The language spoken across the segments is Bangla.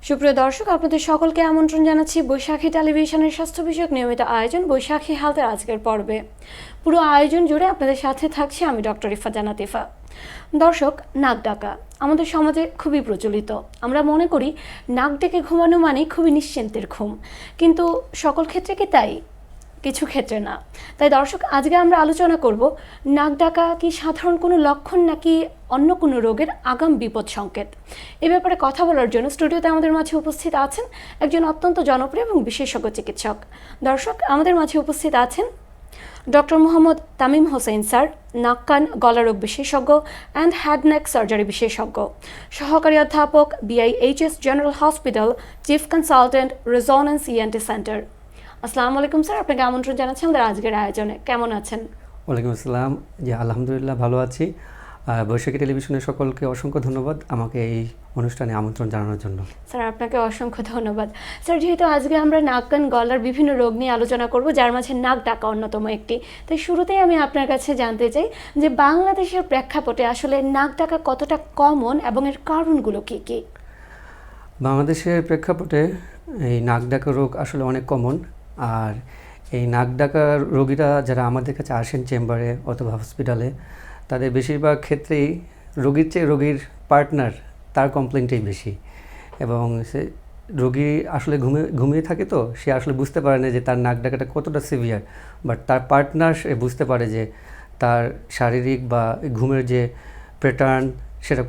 সুপ্রিয় দর্শক, আপনাদের সকলকে আমন্ত্রণ জানাচ্ছি বৈশাখী টেলিভিশনের স্বাস্থ্য বিষয়ক নিয়মিত আয়োজন বৈশাখী হেলথের আজকের পর্বে। পুরো আয়োজন জুড়ে আপনাদের সাথে থাকছি আমি ডক্টর ইফা জান্নাত ইফা। দর্শক, নাক ডাকা আমাদের সমাজে খুবই প্রচলিত। আমরা মনে করি নাক ডেকে ঘুমানো মানে খুবই নিশ্চিন্তের ঘুম, কিন্তু সকল ক্ষেত্রে কি তাই? কিছু ক্ষেত্রে না। তাই দর্শক, আজকে আমরা আলোচনা করব নাক ডাকা কি সাধারণ কোনো লক্ষণ নাকি অন্য কোনো রোগের আগাম বিপদ সংকেত। এ ব্যাপারে কথা বলার জন্য স্টুডিওতে আমাদের মাঝে উপস্থিত আছেন একজন অত্যন্ত জনপ্রিয় এবং বিশেষজ্ঞ চিকিৎসক। দর্শক, আমাদের মাঝে উপস্থিত আছেন ডক্টর মোহাম্মদ তামিম হোসেন স্যার, নাক কান গলারোগ বিশেষজ্ঞ অ্যান্ড হেড নেক সার্জারি বিশেষজ্ঞ, সহকারী অধ্যাপক BIHS general hospital, chief consultant, resonance ENT centre. আসসালামু আলাইকুম স্যার, আপনাকে আমন্ত্রণ জানাচ্ছি আমাদের আজকের আয়োজনে। কেমন আছেন? ওয়ালাইকুম আসসালাম। জি, আলহামদুলিল্লাহ ভালো আছি। বৈশাখী টেলিভিশনের সকলকে অসংখ্য ধন্যবাদ আমাকে এই অনুষ্ঠানে আমন্ত্রণ জানানোর জন্য। স্যার, আপনাকে অসংখ্য ধন্যবাদ। স্যার, যেহেতু আজকে আমরা নাক কান গলার বিভিন্ন রোগ নিয়ে আলোচনা করব, যার মাঝে নাক ডাকা অন্যতম একটি, তাই শুরুতেই আমি আপনার কাছে জানতে চাই যে বাংলাদেশের প্রেক্ষাপটে আসলে নাক ডাকা কতটা কমন এবং এর কারণগুলো কী কী? বাংলাদেশের প্রেক্ষাপটে এই নাক ডাকা রোগ আসলে অনেক কমন। আর এই নাক ডাকা রোগীরা যারা আমাদের কাছে আসেন চেম্বারে অথবা হসপিটালে, তাদের বেশিরভাগ ক্ষেত্রেই রোগীর চেয়ে রোগীর পার্টনার, তার কমপ্লেনটাই বেশি। এবং সে রোগী আসলে ঘুমিয়ে থাকে, তো সে আসলে বুঝতে পারে না যে তার নাক ডাকাটা কতটা সিভিয়ার, বাট তার পার্টনার সে বুঝতে পারে যে তার শারীরিক বা ঘুমের যে প্যাটার্ন সেটা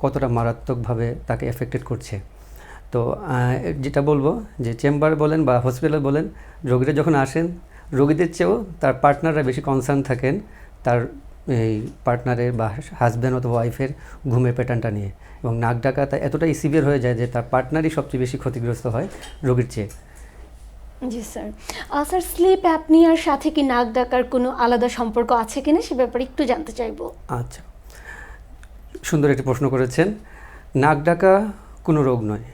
কতটা মারাত্মকভাবে তাকে এফেক্টেড করছে। তো যেটা বলবো যে চেম্বার বলেন বা হসপিটাল বলেন, রোগীরা যখন আসেন রোগীদের চেয়েও তার পার্টনাররা বেশি কনসার্ন থাকেন তার এই পার্টনারের বা হাজব্যান্ড অথবা ওয়াইফের ঘুমের প্যাটার্নটা নিয়ে। এবং নাক ডাকা তা এতটাই সিভিয়ার হয়ে যায় যে তার পার্টনারই সবচেয়ে বেশি ক্ষতিগ্রস্ত হয় রোগীর চেয়ে। জি স্যার। স্যার, স্লিপ অ্যাপনিয়ার সাথে কি নাক ডাকার কোনো আলাদা সম্পর্ক আছে কিনা সে ব্যাপারে একটু জানতে চাইবো। আচ্ছা, সুন্দর একটি প্রশ্ন করেছেন। নাক ডাকা কোনো রোগ নয়,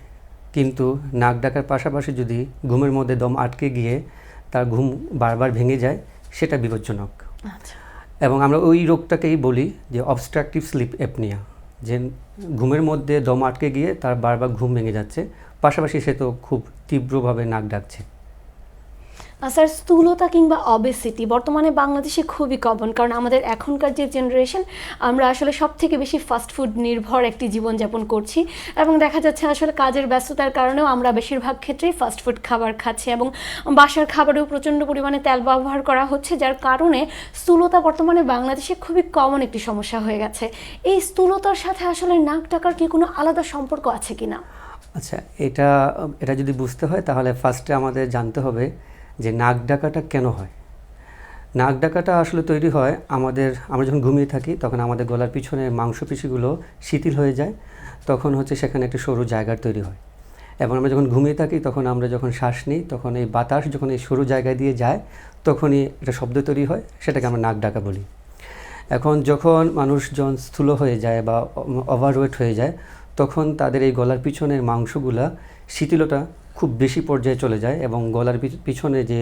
কিন্তু নাক ডাকার পাশাপাশি যদি ঘুমের মধ্যে দম আটকে গিয়ে তার ঘুম বারবার ভেঙে যায়, সেটা বিপজ্জনক। আচ্ছা। এবং আমরা ওই রোগটাকেই বলি যে অবস্ট্রাকটিভ স্লিপ অ্যাপনিয়া, যে ঘুমের মধ্যে দম আটকে গিয়ে তার বারবার ঘুম ভেঙে যাচ্ছে, পাশাপাশি সে তো খুব তীব্রভাবে নাক ডাকছে। স্যার, স্থূলতা কিংবা অবেসিটি বর্তমানে বাংলাদেশে খুবই কমন, কারণ আমাদের এখনকার যে জেনারেশন, আমরা আসলে সব থেকে বেশি ফাস্টফুড নির্ভর একটি জীবনযাপন করছি এবং দেখা যাচ্ছে আসলে কাজের ব্যস্ততার কারণেও আমরা বেশিরভাগ ক্ষেত্রেই ফাস্টফুড খাবার খাচ্ছি এবং বাসার খাবারেও প্রচণ্ড পরিমাণে তেল ব্যবহার করা হচ্ছে, যার কারণে স্থূলতা বর্তমানে বাংলাদেশে খুবই কমন একটি সমস্যা হয়ে গেছে। এই স্থূলতার সাথে আসলে নাক ডাকার কি কোনো আলাদা সম্পর্ক আছে কিনা? আচ্ছা, এটা যদি বুঝতে হয় তাহলে ফার্স্টে আমাদের জানতে হবে যে নাক ডাকাটা কেন হয়। নাক ডাকাটা আসলে তৈরি হয় আমরা যখন ঘুমিয়ে থাকি তখন আমাদের গলার পিছনের মাংসপেশিগুলো শিথিল হয়ে যায়, তখন সেখানে একটা সরু জায়গার তৈরি হয়। এবং আমরা যখন ঘুমিয়ে থাকি তখন আমরা যখন শ্বাস নিই তখন এই বাতাস যখন এই সরু জায়গায় দিয়ে যায় তখনই একটা শব্দ তৈরি হয়, সেটাকে আমরা নাক ডাকা বলি। এখন যখন মানুষজন স্থূল হয়ে যায় বা ওভারওয়েট হয়ে যায়, তখন তাদের এই গলার পিছনের মাংসগুলা শিথিলতা খুব বেশি পর্যায়ে চলে যায় এবং গলার পিছনে যে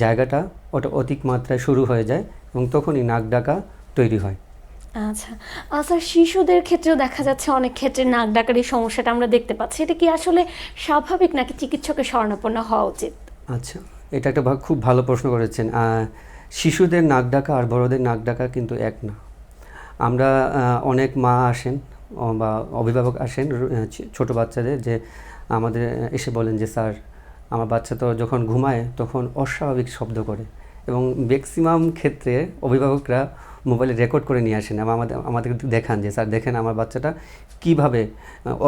জায়গাটা ওটা অধিক মাত্রায় শুরু হয়ে যায় এবং তখনই নাক ডাকা তৈরি হয়। আচ্ছা। স্যার, শিশুদের ক্ষেত্রেও দেখা যাচ্ছে অনেক ক্ষেত্রে নাক ডাকার এই সমস্যাটা আমরা দেখতে পাচ্ছি, এটা কি আসলে স্বাভাবিক নাকি চিকিৎসকের শরণাপন্ন হওয়া উচিত? আচ্ছা, এটা একটা খুব ভালো প্রশ্ন করেছেন। শিশুদের নাক ডাকা আর বড়দের নাক ডাকা কিন্তু এক না। আমরা অনেক মা আসেন বা অভিভাবক আসেন ছোট বাচ্চাদের, যে আমাদের এসে বলেন যে স্যার, আমার বাচ্চা তো যখন ঘুমায় তখন অস্বাভাবিক শব্দ করে। এবং ম্যাক্সিমাম ক্ষেত্রে অভিভাবকরা মোবাইলে রেকর্ড করে নিয়ে আসেন এবং আমাদেরকে দেখান যে স্যার দেখেন আমার বাচ্চাটা কীভাবে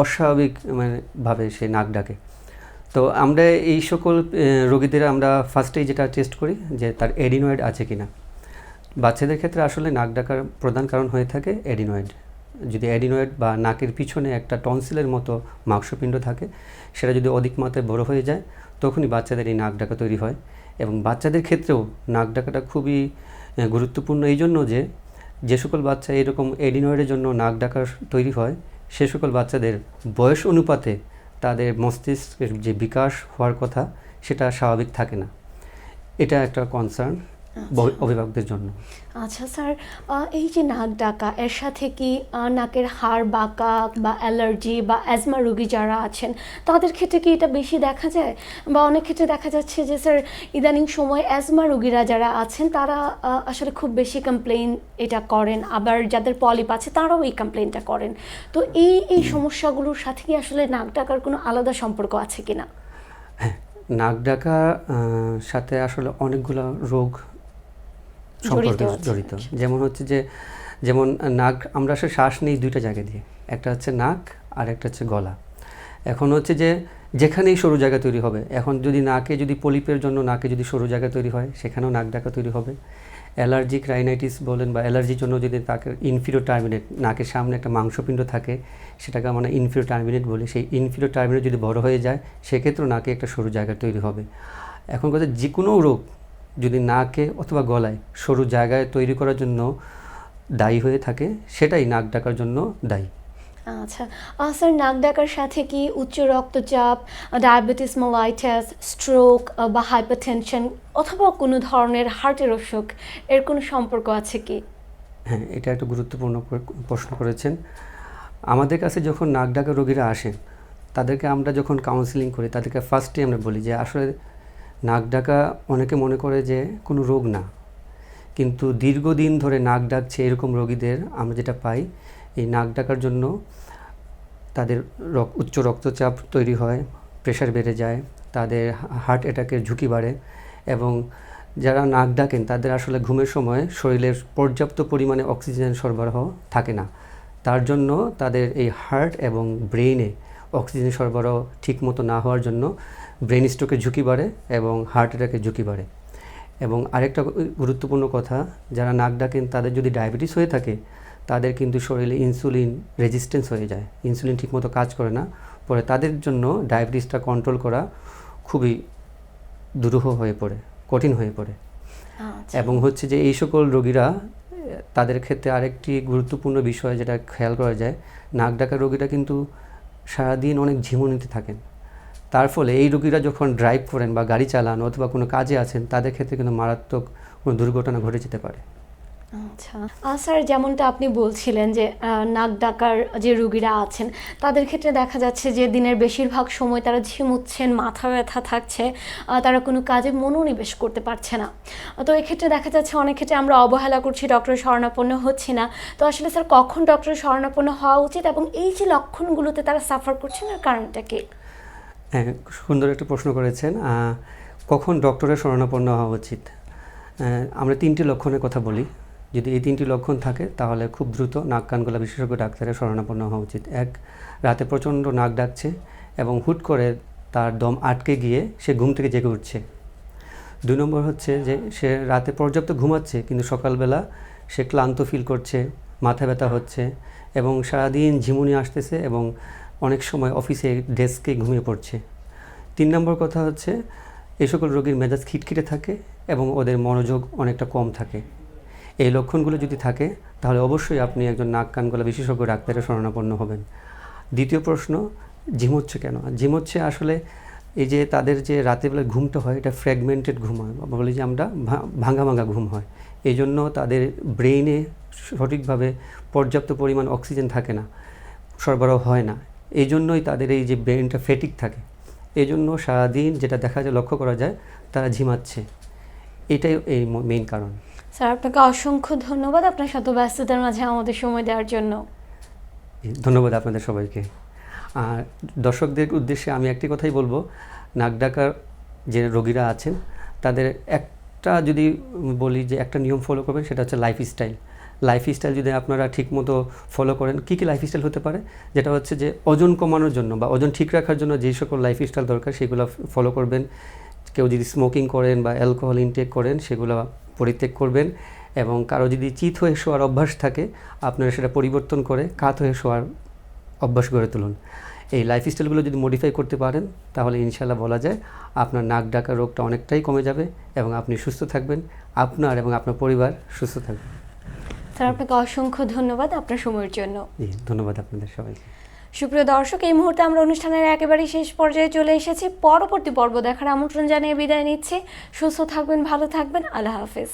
অস্বাভাবিক ভাবে সে নাক ডাকে। তো আমরা এই সকল রোগীদের আমরা ফার্স্টেই যেটা টেস্ট করি যে তার এডিনয়েড আছে কিনা। বাচ্চাদের ক্ষেত্রে আসলে নাক ডাকার প্রধান কারণ হয়ে থাকে এডিনয়েড। যদি এডিনয়েড বা নাকের পিছনে একটা টনসিলের মতো মাংসপিণ্ড থাকে, সেটা যদি অধিক মাত্রায় বড় হয়ে যায় তখনই বাচ্চাদের এই নাক ডাকা তৈরি হয়। এবং বাচ্চাদের ক্ষেত্রেও নাক ডাকাটা খুবই গুরুত্বপূর্ণ এই জন্য যে সকল বাচ্চা এরকম এডিনয়েডের জন্য নাক ডাকা তৈরি হয়, সে সকল বাচ্চাদের বয়স অনুপাতে তাদের মস্তিষ্কের যে বিকাশ হওয়ার কথা সেটা স্বাভাবিক থাকে না। এটা একটা কনসার্ন। অভিভাবকদের জন্য। আচ্ছা স্যার, এই যে নাক ডাকা এর সাথে কি নাকের হাড় বাঁকা বা অ্যালার্জি বা অ্যাজমা রোগী যারা আছেন তাদের ক্ষেত্রে কি এটা বেশি দেখা যায়? বা অনেক ক্ষেত্রে দেখা যাচ্ছে যে স্যার ইদানিং সময় অ্যাজমা রোগীরা যারা আছেন তারা আসলে খুব বেশি কমপ্লেইন এটা করেন, আবার যাদের পলিপ আছে তারাও এই কমপ্লেইনটা করেন। তো এই সমস্যাগুলোর সাথে কি আসলে নাক ডাকার কোনো আলাদা সম্পর্ক আছে কিনা? হ্যাঁ, নাক ডাকা সাথে আসলে অনেকগুলো রোগ সম্পর্কে জড়িত। যেমন হচ্ছে যে নাক, আমরা আসলে শ্বাস নিই দুইটা জায়গা দিয়ে, একটা হচ্ছে নাক আর একটা হচ্ছে গলা। এখন হচ্ছে যে যেখানেই সরু জায়গা তৈরি হবে, এখন যদি নাকে যদি পলিপের জন্য নাকে যদি সরু জায়গা তৈরি হয় সেখানেও নাক ডাকা তৈরি হবে। অ্যালার্জিক রাইনাইটিস বলেন বা অ্যালার্জির জন্য যদি তাকে ইনফিরিয়র টার্মিনেট, নাকের সামনে একটা মাংসপিণ্ড থাকে সেটাকে আমরা ইনফিরিয়র টার্মিনেট বলি, সেই ইনফিরিয়র টার্মিনেট যদি বড় হয়ে যায় সেক্ষেত্রেও নাকে একটা সরু জায়গা তৈরি হবে। এখন কথা, যে কোনো রোগ যদি নাকে অথবা গলায় সরু জায়গায় তৈরি করার জন্য দায়ী হয়ে থাকে সেটাই নাক ডাকার জন্য দায়ী। আচ্ছা স্যার, নাক ডাকার সাথে কি উচ্চ রক্তচাপ, ডায়াবেটিস মেলাইটাস, স্ট্রোক বা হাইপারটেনশন অথবা কোনো ধরনের হার্টের অসুখ এর কোনো সম্পর্ক আছে কি? হ্যাঁ, এটা একটা গুরুত্বপূর্ণ প্রশ্ন করেছেন। আমাদের কাছে যখন নাক ডাকা রোগীরা আসেন তাদেরকে আমরা যখন কাউন্সিলিং করি তাদেরকে ফার্স্টে আমরা বলি যে আসলে নাক ডাকা অনেকে মনে করে যে কোনো রোগ না, কিন্তু দীর্ঘদিন ধরে নাক ডাকছে এরকম রোগীদের আমরা যেটা পাই, এই নাক ডাকার জন্য তাদের উচ্চ রক্তচাপ তৈরি হয়, প্রেশার বেড়ে যায়, তাদের হার্ট অ্যাটাকের ঝুঁকি বাড়ে, এবং যারা নাক ডাকেন তাদের আসলে ঘুমের সময় শরীরের পর্যাপ্ত পরিমাণে অক্সিজেন সরবরাহ থাকে না। তার জন্য তাদের এই হার্ট এবং ব্রেইনে অক্সিজেন সরবরাহ ঠিকমতো না হওয়ার জন্য ব্রেন স্ট্রোকের ঝুঁকি বাড়ে এবং হার্ট অ্যাটাকের ঝুঁকি বাড়ে। এবং আরেকটা গুরুত্বপূর্ণ কথা, যারা নাক ডাকেন তাদের যদি ডায়াবেটিস হয়ে থাকে তাদের কিন্তু শরীরে ইনসুলিন রেজিস্ট্যান্স হয়ে যায়, ইনসুলিন ঠিকমতো কাজ করে না, পরে তাদের জন্য ডায়াবেটিসটা কন্ট্রোল করা খুবই দুরূহ হয়ে পড়ে, কঠিন হয়ে পড়ে। এবং হচ্ছে যে এই সকল রোগীরা, তাদের ক্ষেত্রে আরেকটি গুরুত্বপূর্ণ বিষয় যেটা খেয়াল করা যায়, নাক ডাকা রোগীরা কিন্তু সারাদিন অনেক ঝিমুনিতে থাকেন। তার ফলে এই রোগীরা যখন ড্রাইভ করেন বা গাড়ি চালান অথবা কোনো কাজে আছেন তাদের ক্ষেত্রে কিন্তু মারাত্মক কোনো দুর্ঘটনা ঘটে যেতে পারে। আচ্ছা স্যার, যেমনটা আপনি বলছিলেন যে নাক ডাকার যে রোগীরা আছেন তাদের ক্ষেত্রে দেখা যাচ্ছে যে দিনের বেশিরভাগ সময় তারা ঝিমুচ্ছেন, মাথা ব্যথা থাকছে, তারা কোনো কাজে মনোনিবেশ করতে পারছে না। তো এক্ষেত্রে দেখা যাচ্ছে অনেক ক্ষেত্রে আমরা অবহেলা করছি, ডক্টরের শরণাপন্ন হচ্ছি না। তো আসলে স্যার কখন ডক্টরের শরণাপন্ন হওয়া উচিত, এবং এই যে লক্ষণগুলোতে তারা সাফার করছেন এর কারণটা কি? হ্যাঁ, সুন্দর একটা প্রশ্ন করেছেন। কখন ডক্টরের শরণাপন্ন হওয়া উচিত? আমরা 3টি লক্ষণের কথা বলি। যদি এই 3টি লক্ষণ থাকে তাহলে খুব দ্রুত নাক কান গলা বিশেষজ্ঞ ডাক্তারের শরণাপন্ন হওয়া উচিত। 1, রাতে প্রচণ্ড নাক ডাকছে এবং হুট করে তার দম আটকে গিয়ে সে ঘুম থেকে জেগে উঠছে। 2 নম্বর হচ্ছে যে সে রাতে পর্যাপ্ত ঘুমাচ্ছে কিন্তু সকালবেলা সে ক্লান্ত ফিল করছে, মাথা ব্যথা হচ্ছে এবং সারাদিন ঝিমুনি আসতেছে এবং অনেক সময় অফিসে ডেস্কে ঘুমিয়ে পড়ছে। 3 নম্বর কথা হচ্ছে এই সকল রোগীর মেজাজ খিটখিটে থাকে এবং ওদের মনোযোগ অনেকটা কম থাকে। এই লক্ষণগুলো যদি থাকে তাহলে অবশ্যই আপনি একজন নাক কান গলা বিশেষজ্ঞ ডাক্তারের শরণাপন্ন হবেন। দ্বিতীয় প্রশ্ন, ঝিমোচ্ছে কেন? ঝিমোচ্ছে আসলে এই যে তাদের যে রাতেরবেলা ঘুমটা হয় এটা ফ্র্যাগমেন্টেড ঘুম হয়, বলি যে আমরা ভাঙা ভাঙা ঘুম হয়। এই জন্য তাদের ব্রেইনে সঠিকভাবে পর্যাপ্ত পরিমাণ অক্সিজেন থাকে না, সরবরাহ হয় না। এই জন্যই তাদের এই যে ব্রেইনটা ফেটিক থাকে। এই জন্য সারাদিন যেটা দেখা যায়, লক্ষ্য করা যায়, তারা ঝিমাচ্ছে। এটাই এই মেইন কারণ। স্যার আপনাকে অসংখ্য ধন্যবাদ আপনার শত ব্যস্ততার মাঝে আমাদের সময় দেওয়ার জন্য। ধন্যবাদ আপনাদের সবাইকে। আর দর্শকদের উদ্দেশ্যে আমি একটি কথাই বলবো, নাক ডাকার যে রোগীরা আছেন তাদের একটা যদি বলি যে একটা নিয়ম ফলো করবেন, সেটা হচ্ছে লাইফস্টাইল যদি আপনারা ঠিকমতো ফলো করেন। কী কী লাইফস্টাইল হতে পারে? যেটা হচ্ছে যে ওজন কমানোর জন্য বা ওজন ঠিক রাখার জন্য যেই সকল লাইফস্টাইল দরকার সেগুলো ফলো করবেন। কেউ যদি স্মোকিং করেন বা অ্যালকোহল ইনটেক করেন সেগুলো পরিত্যাগ করবেন, এবং কারো যদি চিত হয়ে শোয়ার অভ্যাস থাকে আপনারা সেটা পরিবর্তন করে কাত হয়ে শোয়ার অভ্যাস গড়ে তুলুন। এই লাইফস্টাইলগুলো যদি মডিফাই করতে পারেন তাহলে ইনশাল্লাহ বলা যায় আপনার নাক ডাকা রোগটা অনেকটাই কমে যাবে এবং আপনি সুস্থ থাকবেন, আপনার এবং আপনার পরিবার সুস্থ থাকবে। স্যার আপনাকে অসংখ্য ধন্যবাদ আপনার সময়ের জন্য। জি, ধন্যবাদ আপনাদের সবাইকে। সুপ্রিয় দর্শক, এই মুহূর্তে আমরা অনুষ্ঠানের একেবারেই শেষ পর্যায়ে চলে এসেছি। পরবর্তী পর্ব দেখার আমন্ত্রণ জানিয়ে বিদায় নিচ্ছি। সুস্থ থাকবেন, ভালো থাকবেন, আল্লাহ হাফেজ।